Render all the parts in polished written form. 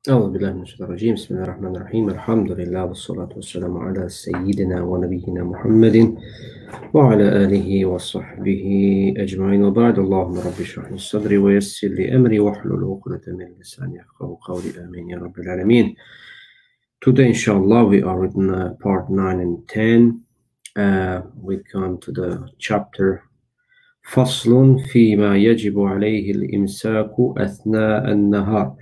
أعوذ بالله من الشيطان الرجيم بسم الله الرحمن الرحيم الحمد لله والصلاة والسلام على سيدنا ونبينا محمد وعلى آله وصحبه أجمعين وبعد اللهم رب اشرح لي صدري ويسر لي أمري واحلل عقدة من لساني يفقهوا قولي آمين يا رب العالمين. Today inshallah we are in part 9 and 10. We come to the chapter فصل فيما يجب عليه الإمساك أثناء النهار.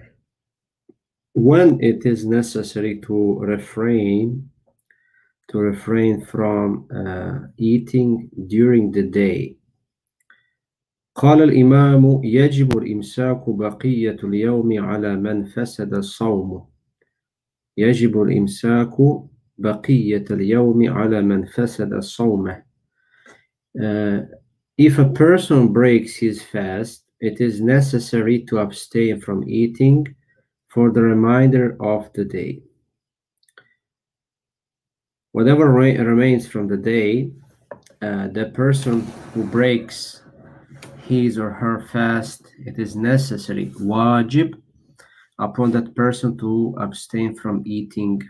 When it is necessary to refrain from eating during the day. قال الإمام يجب الإمساك بقية اليوم على من فسد صومه. يجب الإمساك بقية اليوم على من فسد صومه. If a person breaks his fast, it is necessary to abstain from eating for the remainder of the day. Whatever remains from the day, the person who breaks his or her fast, it is necessary, wajib, upon that person to abstain from eating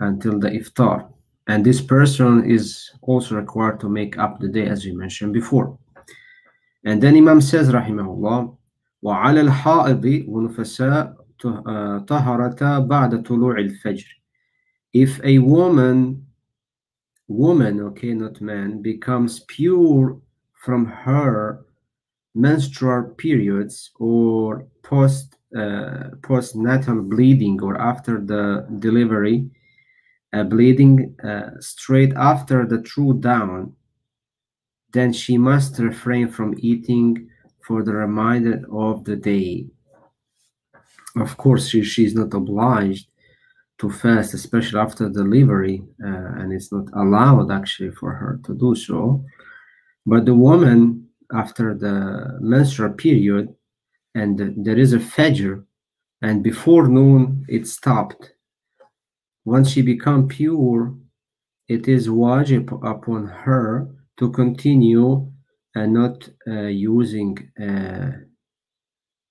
until the iftar. And this person is also required to make up the day, as we mentioned before. And then Imam says, rahimahullah, وَعَلَى الْحَائِضِ وَنُفَسَاء طَهَرَةً بَعْدَ طُلُوعِ الْفَجْرِ. If a woman, okay, not man, becomes pure from her menstrual periods or postnatal bleeding or after the delivery, bleeding straight after the true dawn, then she must refrain from eating for the remainder of the day. Of course, she is not obliged to fast, especially after delivery, and it's not allowed actually for her to do so. But the woman, after the menstrual period, and there is a fajr, and before noon it stopped. Once she become pure, it is wajib upon her to continue and not using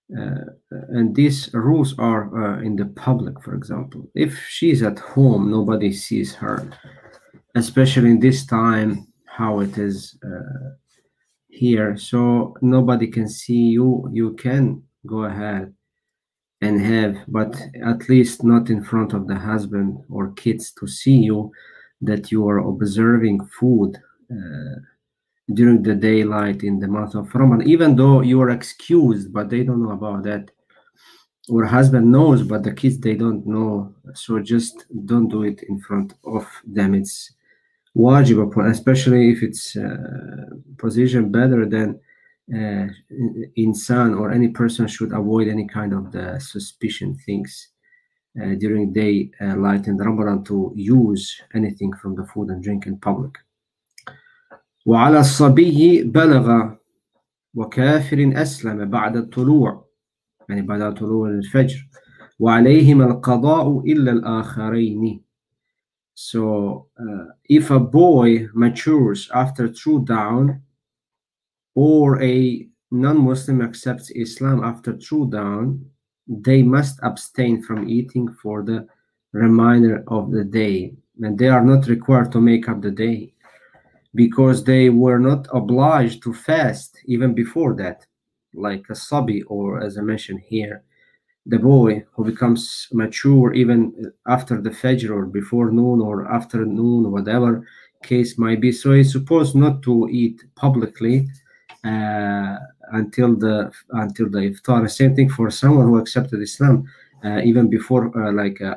and these rules are in the public. For example, if she's at home, nobody sees her, especially in this time how it is here, so nobody can see you. You can go ahead and have, but at least not in front of the husband or kids to see you, that you are observing food during the daylight in the month of Ramadan, even though you are excused, but they don't know about that. Or husband knows, but the kids, they don't know. So just don't do it in front of them. It's wajib upon, especially if it's position better than insan or any person should avoid any kind of the suspicion things during daylight in Ramadan to use anything from the food and drink in public. وعلى الصبي بلغ وكافر أسلم بعد الطلوع، يعني بعد طلوع الفجر، وعليهما القضاء إلا الآخرين. So if a boy matures after true dawn, or a non-Muslim accepts Islam after true dawn, they must abstain from eating for the remainder of the day. And they are not required to make up the day, because they were not obliged to fast even before that, like a sabi, or as I mentioned here, the boy who becomes mature even after the fajr or before noon or after noon, whatever case might be. So he's supposed not to eat publicly until the iftar. Same thing for someone who accepted Islam even before,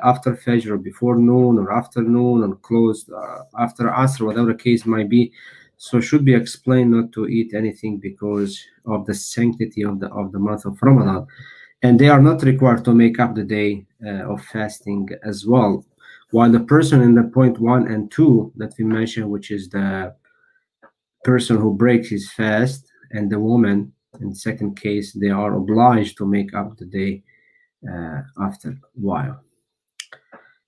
after fajr or before noon or afternoon and closed after asr, whatever case might be. So should be explained not to eat anything because of the sanctity of the month of Ramadan. And they are not required to make up the day of fasting as well. While the person in the point 1 and 2 that we mentioned, which is the person who breaks his fast and the woman, in the second case, they are obliged to make up the day after a while.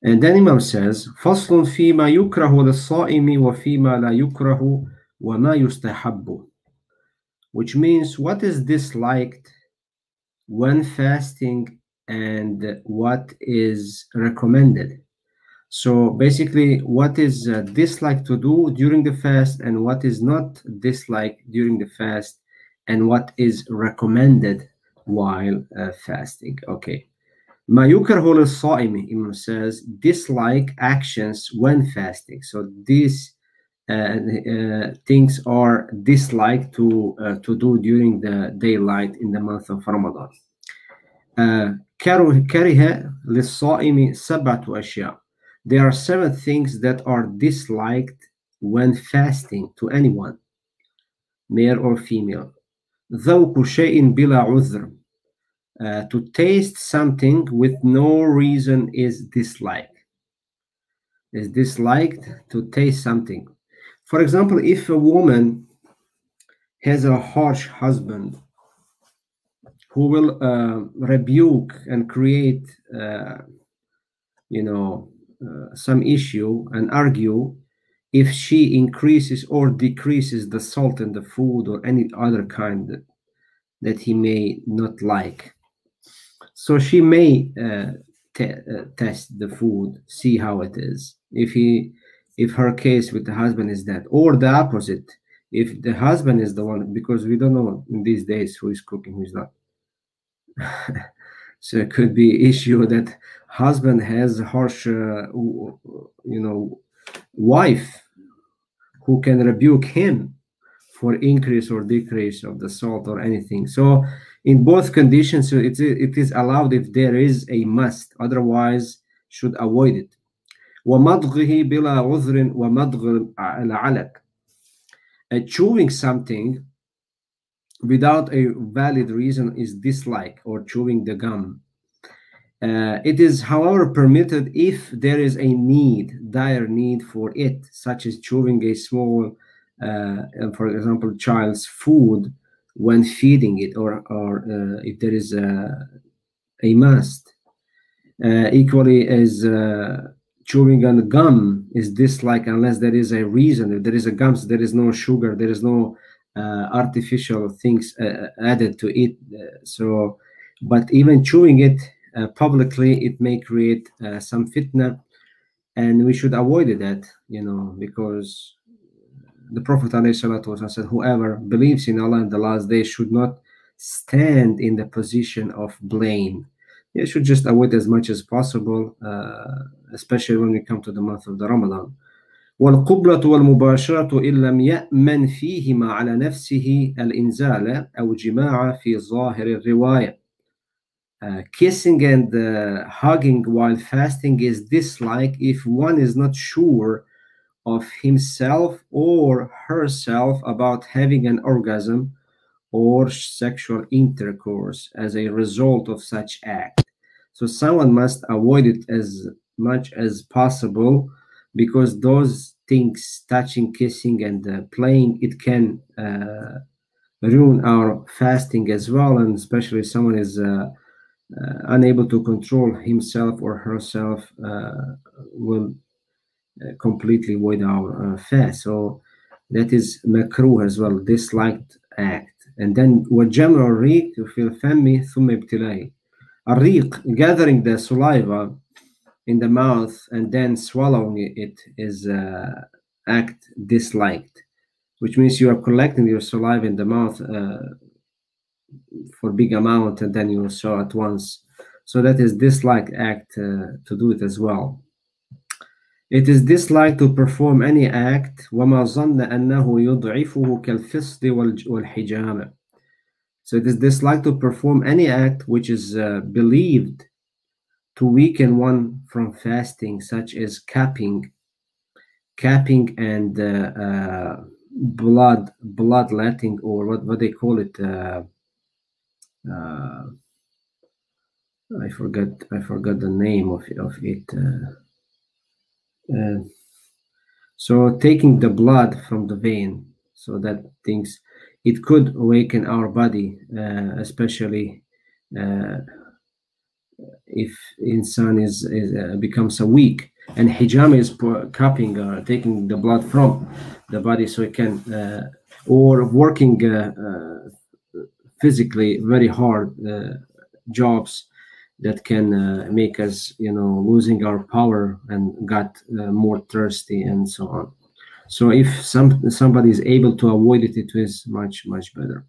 And then Imam says, فصل فيما يكره للصائم وفيما لا يكره وما يستحب, which means what is disliked when fasting and what is recommended. So basically, what is disliked to do during the fast and what is not disliked during the fast, and what is recommended while fasting. Okay. ما يكره للصائم, Imam says, dislike actions when fasting. So these things are disliked to do during the daylight in the month of Ramadan. كره للصائم سبعة أشياء. There are 7 things that are disliked when fasting to anyone, male or female. ذوق شيء بلا عذر. To taste something with no reason is disliked. Is disliked to taste something. For example, if a woman has a harsh husband who will rebuke and create, some issue and argue, if she increases or decreases the salt in the food or any other kind that he may not like. So she may test the food, see how it is. If her case with the husband is that, or the opposite, if the husband is the one, because we don't know in these days who is cooking, who is not. So it could be issue that husband has harsh, wife who can rebuke him for increase or decrease of the salt or anything. So in both conditions, it is allowed if there is a must. Otherwise, should avoid it. ومضغه بلا عذر ومضغ العلق. Chewing something without a valid reason is dislike, or chewing the gum. It is, however, permitted if there is a dire need for it, such as chewing a small, for example, child's food when feeding it, or if there is a must. Equally as chewing on gum is disliked unless there is a reason. If there is a gums, there is no sugar, there is no artificial things added to it. But even chewing it publicly, it may create some fitna, and we should avoid that, because the Prophet ﷺ said, whoever believes in Allah and the last day should not stand in the position of blame. You should just avoid as much as possible, especially when we come to the month of the Ramadan. والقبلة والمباشرة إن لم يأمن فيهما على نفسه الإنزال أو جماع في ظاهر الرواية. Kissing and hugging while fasting is disliked if one is not sure of himself or herself about having an orgasm or sexual intercourse as a result of such act. So someone must avoid it as much as possible, because those things, touching, kissing, and playing, it can ruin our fasting as well, and especially if someone is unable to control himself or herself, will completely void our fast. So that is makruh as well, disliked act. And then وجمع الريق في الفم ثم ابتلاعه. الريق, gathering the saliva in the mouth and then swallowing it, is act disliked, which means you are collecting your saliva in the mouth for big amount and then you swallow at once. So that is disliked act to do it as well. It is disliked to perform any act وما ظن أنه يضعفه كالفصد والحجامة. So it is disliked to perform any act which is believed to weaken one from fasting, such as capping and bloodletting, or what they call it. I forgot the name of it. So taking the blood from the vein, so that things, it could awaken our body, especially if insan is becomes a weak. And hijama is cupping, taking the blood from the body, so it can, or working physically very hard jobs that can make us, losing our power and got more thirsty and so on. So if somebody is able to avoid it, it is much better.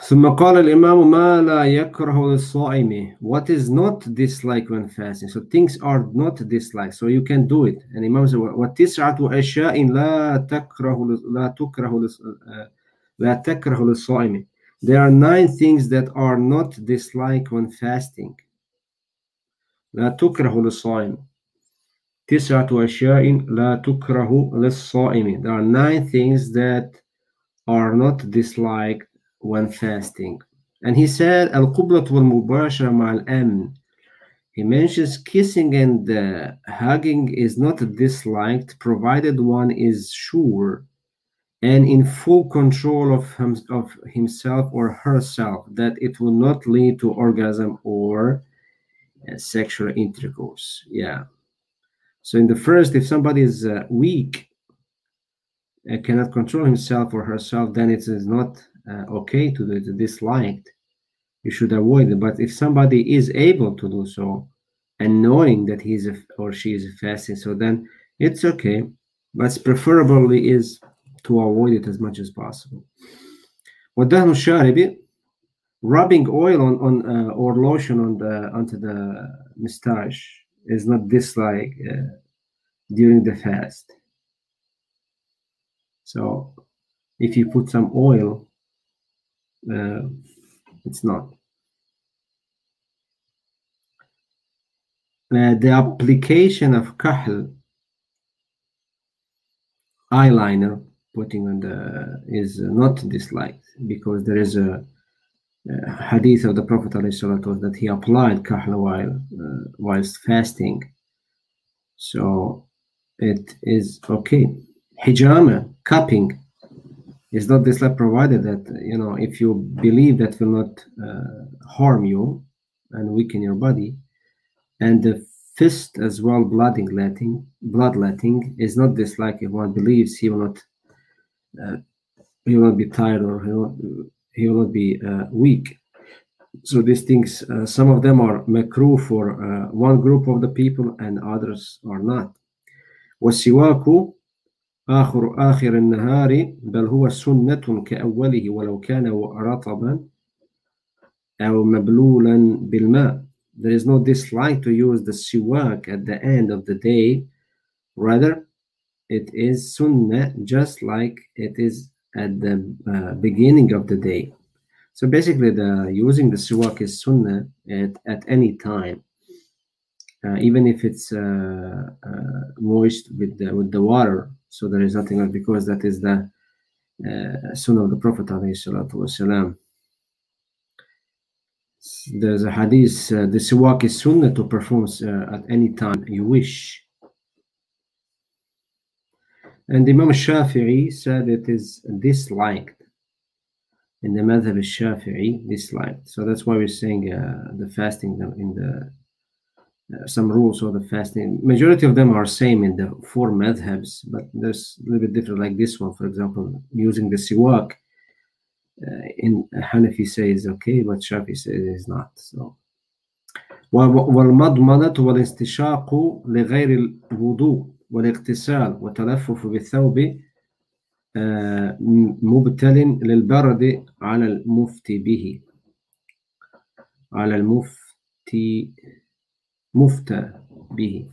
ثم قال الإمام ما لا يكره للصائم. What is not disliked when fasting? So things are not disliked, so you can do it. And Imam said وتسعة أشياء لا تكره للصائم. There are 9 things that are not disliked when fasting. لا تكره للصائم. 9 أشياء لا تكره للصائم. There are 9 things that are not disliked when fasting. And he said القبلة والمباشرة مع الأمن. He mentions kissing and hugging is not disliked provided one is sure and in full control of himself or herself that it will not lead to orgasm or sexual intercourse. Yeah. So in the first, if somebody is weak, cannot control himself or herself, then it is not okay to do it, disliked. You should avoid it. But if somebody is able to do so and knowing that he is or she is fasting, so then it's okay. But preferably is to avoid it as much as possible. وَدَهْنُ الشَّارِبِ, rubbing oil on or lotion onto the mustache is not disliked during the fast. So if you put some oil, it's not. The application of kahl, eyeliner, putting on is not disliked because there is a hadith of the Prophet ﷺ that he applied kahl whilst fasting. So it is okay. Hijama, cupping, is not disliked provided that, if you believe that will not harm you and weaken your body. And the fist as well, bloodletting is not disliked if one believes he will not be tired or he will not be weak. So these things, some of them are makruh for one group of the people and others are not. والسواك آخر النهار بل هو سنة كأوله ولو كان رطبا أو مبلولا بالماء. There is no dislike to use the siwak at the end of the day. Rather, it is sunnah just like it is at the beginning of the day. So basically, using the siwak is sunnah at any time, even if it's moist with the water. So there is nothing else because that is the sunnah of the Prophet ﷺ. There's a hadith, the siwak is sunnah to perform at any time you wish. And Imam Shafi'i said it is disliked. In the madhab al-Shafi'i, disliked. So that's why we're saying the fasting in the some rules of the fasting. Majority of them are same in the 4 madhabs, but there's a little bit different. Like this one, for example, using the siwak. In Hanafi says okay, but Shafi says it is not. So والمضمضة والاستشاق لغير الوضوء والاغتسال والتلفف بالثوب مبتل للبرد على المفتي به على مفتى به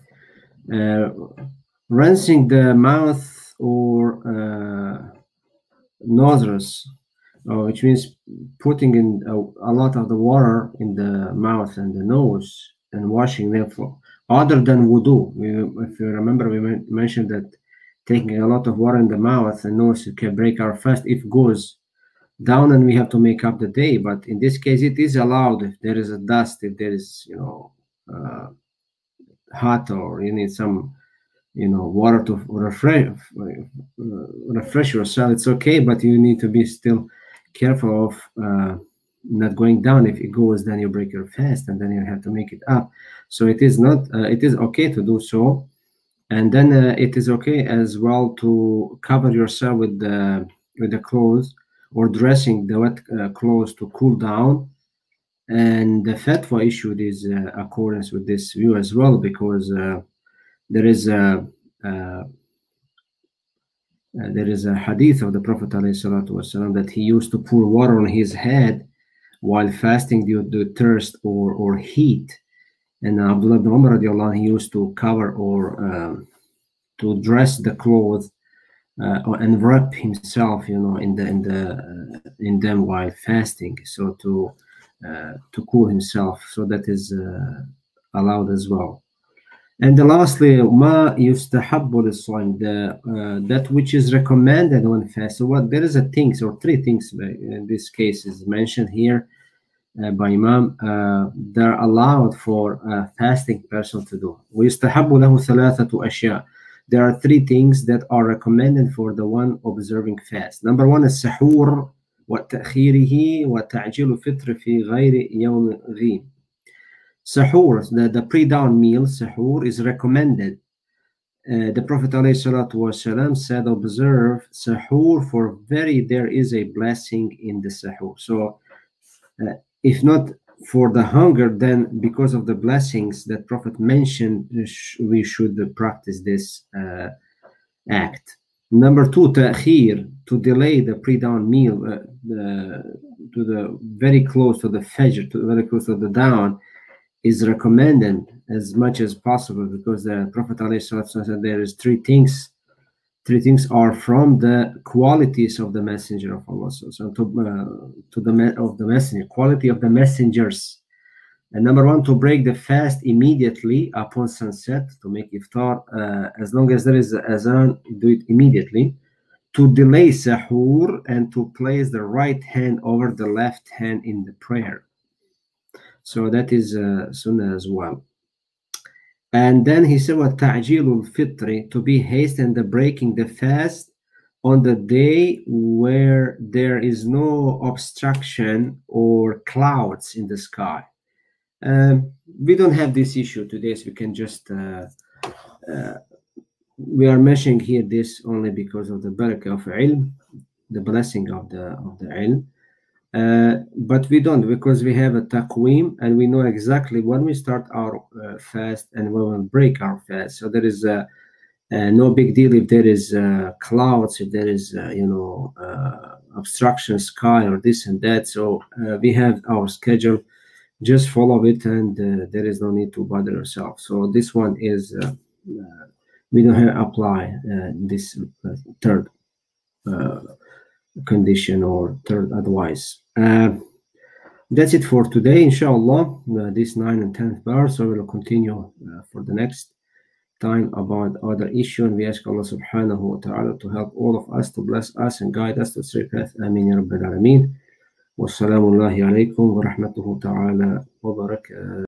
rinsing the mouth or nostrils, which means putting in a lot of the water in the mouth and the nose and washing them for other than wudu. If you remember, we mentioned that taking a lot of water in the mouth and nose can break our fast if it goes down and we have to make up the day. But in this case, it is allowed if there is a dust, if there is, hot or you need some, water to refresh yourself. It's okay, but you need to be still careful of not going down. If it goes, then you break your fast and then you have to make it up. So it is not, it is okay to do so. And then it is okay as well to cover yourself with the clothes or dressing the wet clothes to cool down And the fatwa issued is accordance with this view as well, because there is a hadith of the Prophet ﷺ that he used to pour water on his head while fasting due to thirst or heat. And Abdullah ibn Umar radiallahu anh, he used to cover or to dress the clothes and wrap himself, in them while fasting, so to cool himself. So that is allowed as well. And lastly, ma yustahabbu lis-saim, that which is recommended when fasting. So there is three things in this case is mentioned here by Imam. They're allowed for a fasting person to do. وَيُسْتَحَبُّ لَهُ ثَلَاثَةُ أَشْيَاء. There are three things that are recommended for the one observing fast. Number one is sahur وَتَأْخِيرِهِ وَتَعْجِيلُ فِطْرِ فِي غَيْرِ يَوْمِ غِيبٍ. Sahur, the pre-dawn meal, sahur, is recommended. The Prophet ﷺ said, observe sahur, for there is a blessing in the sahur. So if not for the hunger, then because of the blessings that Prophet mentioned, we should practice this act. Number two, ta'khir, to delay the pre-dawn meal to the very close to the fajr, very close to the dawn, is recommended as much as possible, because the Prophet ﷺ said there is three things. Three things are from the qualities of the Messenger of Allah. So of the Messenger, quality of the messengers. And number one, to break the fast immediately upon sunset, to make iftar. As long as there is azan, do it immediately. To delay sahur, and to place the right hand over the left hand in the prayer. So that is sunnah as well. And then he said, وَتَعْجِيلُ الْفِطْرِ, to be hasty in the breaking the fast on the day where there is no obstruction or clouds in the sky. We don't have this issue today, so we can just we are mentioning here this only because of the barakah of ilm, the blessing of the ilm. But we don't, because we have a taqweem, and we know exactly when we start our fast and when we break our fast. So there is no big deal if there is clouds, if there is obstruction sky or this and that. So we have our schedule, just follow it, and there is no need to bother yourself. So this one is we don't have apply this third condition or third advice. That's it for today, inshallah, this 9th and 10th bar. So we will continue for the next time about other issue, and we ask Allah subhanahu wa ta'ala to help all of us, to bless us and guide us to the straight path. Ameen ya Rabbil Alameen. Wassalamu alaikum wa rahmatuhu ta'ala wa barakatuh.